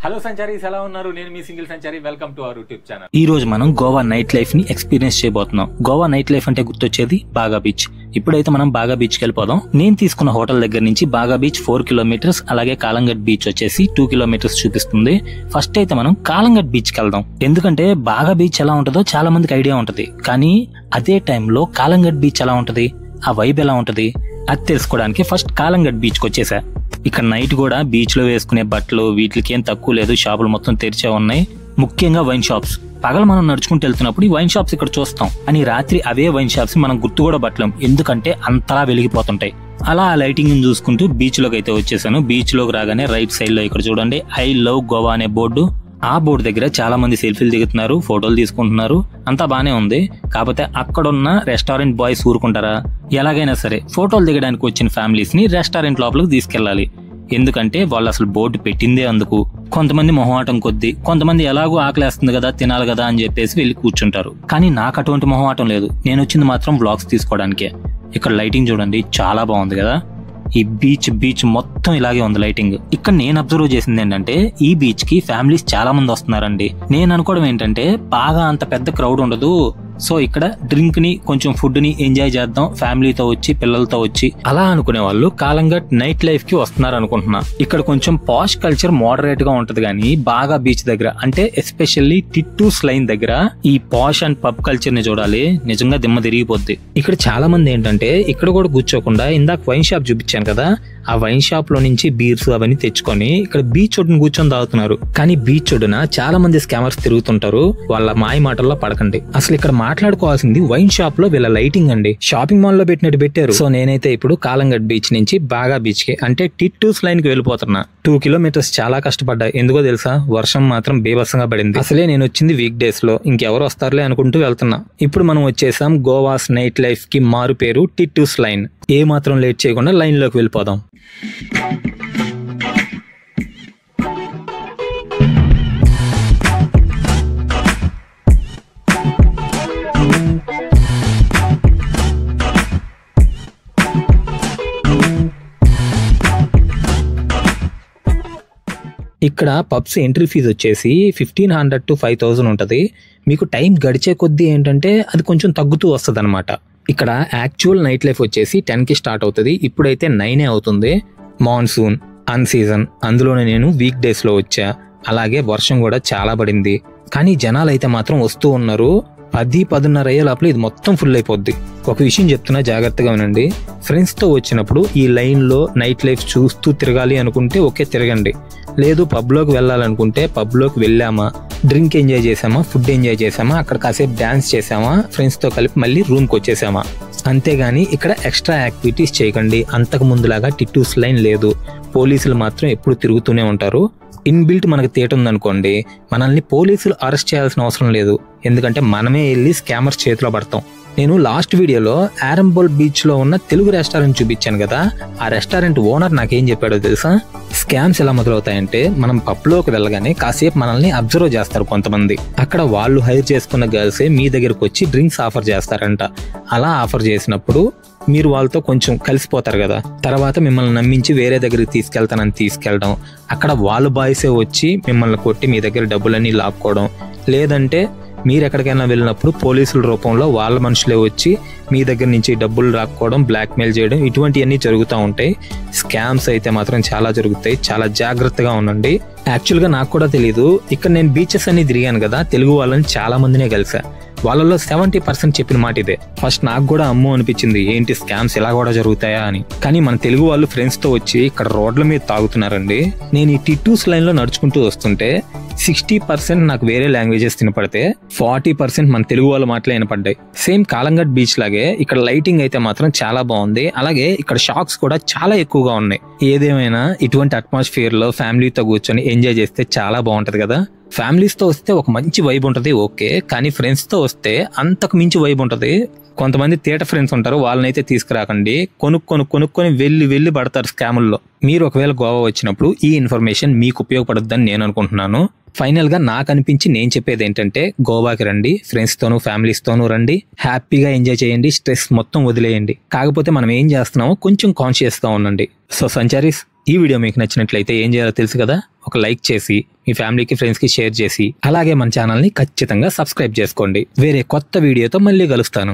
Hello సంచారీస్, ఎలా ఉన్నారు? నేను మీ సింగిల్ సంచారి. Welcome to our YouTube channel. ఈ రోజు మనం గోవా నైట్ లైఫ్ ని ఎక్స్పీరియన్స్ చేయబోతున్నాం. గోవా నైట్ లైఫ్ అంటే గుర్తొచ్చేది బాగా బీచ్. ఇప్పుడైతే మనం బాగా బీచ్ కి వెళ్ళిపోదాం. నేను తీసుకున్న హోటల్ దగ్గర నుంచి బాగా బీచ్ 4 కిలోమీటర్స్, అలాగే కాలంగట్ బీచ్ వచ్చేసి 2 కిలోమీటర్స్ చూపిస్తుంది. ఫస్ట్ అయితే మనం కాలంగట్ బీచ్ కి వెళ్దాం. ఎందుకంటే బాగా బీచ్ ఎలా ఉంటుందో చాలా మందికి ఐడియా ఉంటది, కానీ అదే టైంలో కాలంగట్ బీచ్ ఎలా ఉంటది, ఆ వైబ్ ఎలా ఉంటది అది తెలుసుకోవడానికి ఫస్ట్ కాలంగట్ బీచ్ కి వచ్చేసా. ఇక్కడ నైట్ కూడా బీచ్ లో వేసుకునే బట్టలు వీటికి ఏం తక్కువ లేదు. షాపులు మొత్తం తెరిచే ఉన్నాయి, ముఖ్యంగా వైన్ షాప్స్. పగల మనం నడుచుకుంటూ వెళ్తున్నప్పుడు ఈ వైన్ షాప్స్ ఇక్కడ చూస్తాం, అని రాత్రి అవే వైన్ షాప్స్ మనం గుర్తు కూడా పట్టలేం, ఎందుకంటే అంతలా వెలిగిపోతుంటాయి. అలా ఆ లైటింగ్ చూసుకుంటూ బీచ్ లోకి అయితే వచ్చేసాను. బీచ్ లోకి రాగానే రైట్ సైడ్ లో ఇక్కడ చూడండి ఐ లవ్ గోవా అనే బోర్డు. ఆ బోర్డు దగ్గర చాలా మంది సెల్ఫీలు దిగుతున్నారు, ఫోటోలు తీసుకుంటున్నారు, అంతా బానే ఉంది. కాకపోతే అక్కడున్న రెస్టారెంట్ బాయ్స్ ఊరుకుంటారా? ఎలాగైనా సరే ఫోటోలు దిగడానికి వచ్చిన ఫ్యామిలీస్ ని రెస్టారెంట్ లోపలికి తీసుకెళ్లాలి. ఎందుకంటే వాళ్ళు అసలు బోర్డు పెట్టిందే అందుకు. కొంతమంది మొహమాటం కొద్దీ, కొంతమంది ఎలాగో ఆకలేస్తుంది కదా తినాలి కదా అని చెప్పేసి వెళ్ళి కూర్చుంటారు. కానీ నాకు అటువంటి మొహమాటం లేదు, నేను వచ్చింది మాత్రం వ్లాగ్స్ తీసుకోవడానికే. ఇక్కడ లైటింగ్ చూడండి, చాలా బాగుంది కదా. ఈ బీచ్ మొత్తం ఇలాగే ఉంది లైటింగ్. ఇక్కడ నేను అబ్జర్వ్ చేసింది ఏంటంటే ఈ బీచ్ కి ఫ్యామిలీస్ చాలా మంది వస్తున్నారండి. నేను అనుకోవడం ఏంటంటే బాగా అంత పెద్ద క్రౌడ్ ఉండదు, సో ఇక్కడ డ్రింక్ ని కొంచెం ఫుడ్ ని ఎంజాయ్ చేద్దాం ఫ్యామిలీతో వచ్చి పిల్లలతో వచ్చి అలా అనుకునే వాళ్ళు కాలంగట్ నైట్ లైఫ్ కి వస్తున్నారు అనుకుంటున్నా. ఇక్కడ కొంచెం పాష్ కల్చర్ మోడరేట్ గా ఉంటది, కానీ బాగా బీచ్ దగ్గర అంటే ఎస్పెషల్లీ టిట్టూస్ లైన్ దగ్గర ఈ పాష్ అండ్ పబ్ కల్చర్ ని చూడాలి, నిజంగా దిమ్మ తిరిగిపోద్ది. ఇక్కడ చాలా మంది ఏంటంటే ఇక్కడ కూడా కూర్చోకుండా ఇందాక వైన్ షాప్ చూపించాను కదా, ఆ వైన్ షాప్ లో నుంచి బీర్స్ అవన్నీ తెచ్చుకొని ఇక్కడ బీచ్ ఒడ్డున కూర్చొని తాగుతున్నారు. కానీ బీచ్ ఒడ్డున చాలా మంది స్కామర్స్ తిరుగుతుంటారు, వాళ్ళ మాయ మాటల్లో పడకండి. అసలు ఇక్కడ మాట్లాడుకోవాల్సింది వైన్ షాప్ లో వీళ్ళ లైటింగ్ అండి. షాపింగ్ మాల్ లో పెట్టినట్టు పెట్టారు. సో నేనైతే ఇప్పుడు కాలంగట్ బీచ్ నుంచి బాగా బీచ్ కి అంటే టిట్టూస్ లైన్ కి వెళ్ళిపోతున్నా. 2 కిలోమీటర్స్ చాలా కష్టపడ్డా, ఎందుకో తెలుసా? వర్షం మాత్రం బీభత్సంగా పడింది. అసలే నేను వచ్చింది వీక్ డేస్ లో, ఇంకెవరు వస్తారులే అనుకుంటూ వెళ్తున్నా. ఇప్పుడు మనం వచ్చేసాం గోవాస్ నైట్ లైఫ్ కి మారు పేరు టిట్టూస్ లైన్. ఏ మాత్రం లేట్ చేయకుండా లైన్ లోకి వెళ్ళిపోదాం. ఇక్కడ పబ్స్ ఎంట్రీ ఫీజు వచ్చేసి 1500 to 5000 ఉంటది. మీకు టైం గడిచే కొద్దీ ఏంటంటే అది కొంచెం తగ్గుతూ వస్తుంది అనమాట. ఇక్కడ యాక్చువల్ నైట్ లైఫ్ వచ్చేసి 10 కి స్టార్ట్ అవుతుంది, ఇప్పుడైతే 9 అవుతుంది. మాన్సూన్ అన్ సీజన్, అందులోనే నేను వీక్ డేస్ లో వచ్చా. అలాగే వర్షం కూడా చాలా పడింది, కానీ జనాలు అయితే మాత్రం వస్తూ ఉన్నారు. 10-10:30 అయ్యే లోపల ఇది మొత్తం ఫుల్ అయిపోద్ది. ఒక విషయం చెప్తున్నా, జాగ్రత్తగా వినండి. ఫ్రెండ్స్ తో వచ్చినప్పుడు ఈ లైన్ లో నైట్ లైఫ్ చూస్తూ తిరగాలి అనుకుంటే ఓకే తిరగండి. లేదు పబ్ లోకి వెళ్ళాలనుకుంటే పబ్ లోకి వెళ్ళామా, డ్రింక్ ఎంజాయ్ చేసామా, ఫుడ్ ఎంజాయ్ చేసామా, అక్కడ కాసేపు డాన్స్ చేసామా, ఫ్రెండ్స్ తో కలిపి మళ్ళీ రూమ్ కి వచ్చేసామా, అంతేగాని ఇక్కడ ఎక్స్ట్రా యాక్టివిటీస్ చేయకండి. అంతకు ముందులాగా టిట్టూస్ లైన్ లేదు, పోలీసులు మాత్రం ఎప్పుడు తిరుగుతూనే ఉంటారు. ఇన్బిల్ట్ మనకు థియేటర్ ఉందనుకోండి, మనల్ని పోలీసులు అరెస్ట్ చేయాల్సిన అవసరం లేదు, ఎందుకంటే మనమే వెళ్ళి స్కామర్స్ చేతిలో పడతాం. నేను లాస్ట్ వీడియోలో ఆరంబోల్ బీచ్ లో ఉన్న తెలుగు రెస్టారెంట్ చూపించాను కదా, ఆ రెస్టారెంట్ ఓనర్ నాకేం చెప్పాడో తెలుసా? స్కామ్స్ ఎలా మొదలవుతాయంటే మనం పబ్ లోకి వెళ్ళగానే కాసేపు మనల్ని అబ్జర్వ్ చేస్తారు కొంతమంది. అక్కడ వాళ్ళు హైర్ చేసుకున్న గర్ల్సే మీ దగ్గరకు వచ్చి డ్రింక్స్ ఆఫర్ చేస్తారంట. అలా ఆఫర్ చేసినప్పుడు మీరు వాళ్ళతో కొంచెం కలిసిపోతారు కదా, తర్వాత మిమ్మల్ని నమ్మించి వేరే దగ్గరికి తీసుకెళ్తానని తీసుకెళ్ళడం, అక్కడ వాళ్ళు బాయ్సే వచ్చి మిమ్మల్ని కొట్టి మీ దగ్గర డబ్బులన్నీ లాక్కోవడం, లేదంటే మీరు ఎక్కడికైనా వెళ్ళినప్పుడు పోలీసుల రూపంలో వాళ్ళ మనుషులే వచ్చి మీ దగ్గర నుంచి డబ్బులు రాక్కోవడం, బ్లాక్మెయిల్ చేయడం, ఇటువంటివన్నీ జరుగుతూ ఉంటాయి. స్కామ్స్ అయితే మాత్రం చాలా జరుగుతాయి, చాలా జాగ్రత్తగా ఉండండి. యాక్చువల్గా నాకు కూడా తెలీదు, ఇక్కడ నేను బీచెస్ అన్ని తిరిగాను కదా, తెలుగు వాళ్ళని చాలా మందినే కలిసా. వాళ్ళలో 70% చెప్పిన మాట ఇదే. ఫస్ట్ నాకు కూడా అమ్మో అనిపించింది, ఏంటి స్కామ్స్ ఇలా కూడా జరుగుతాయా అని. కానీ మన తెలుగు వాళ్ళు ఫ్రెండ్స్ తో వచ్చి ఇక్కడ రోడ్ల మీద తాగుతున్నారండి. నేను ఈ టిట్టూస్ లైన్ లో నడుచుకుంటూ వస్తుంటే 60% నాకు వేరే లాంగ్వేజెస్ వినపడితే 40% మన తెలుగు వాళ్ళ మాటలే వినపడ్డాయి. సేమ్ కాలంగట్ బీచ్ లాగే ఇక్కడ లైటింగ్ అయితే మాత్రం చాలా బాగుంది. అలాగే ఇక్కడ షాక్స్ కూడా చాలా ఎక్కువగా ఉన్నాయి. ఏదేమైనా ఇటువంటి అట్మాస్ఫియర్ లో ఫ్యామిలీతో కూర్చొని ఎంజాయ్ చేస్తే చాలా బాగుంటది కదా. ఫ్యామిలీస్ తో వస్తే ఒక మంచి వైబ్ ఉంటది ఓకే, కానీ ఫ్రెండ్స్ తో వస్తే అంతకు మించి వైబ్ ఉంటది. కొంతమంది థియేటర్ ఫ్రెండ్స్ ఉంటారు, వాళ్ళనైతే తీసుకురాకండి. కొనుక్కొని వెళ్ళి పడతారు స్కాముల్లో. మీరు ఒకవేళ గోవా వచ్చినప్పుడు ఈ ఇన్ఫర్మేషన్ మీకు ఉపయోగపడుద్దని నేను అనుకుంటున్నాను. ఫైనల్ గా నాకు అనిపించి నేను చెప్పేది ఏంటంటే, గోవాకి రండి, ఫ్రెండ్స్ తోనూ ఫ్యామిలీస్ తోనూ రండి, హ్యాపీగా ఎంజాయ్ చేయండి, స్ట్రెస్ మొత్తం వదిలేయండి. కాకపోతే మనం ఏం చేస్తున్నామో కొంచెం కాన్షియస్ గా ఉండండి. సో సంచారీస్, ఈ వీడియో మీకు నచ్చినట్లయితే ఏం చేయాలో తెలుసు కదా, ఒక లైక్ చేసి మీ ఫ్యామిలీకి ఫ్రెండ్స్కి షేర్ చేసి అలాగే మన ఛానల్ని ఖచ్చితంగా సబ్స్క్రైబ్ చేసుకోండి. వేరే కొత్త వీడియోతో మళ్ళీ కలుస్తాను.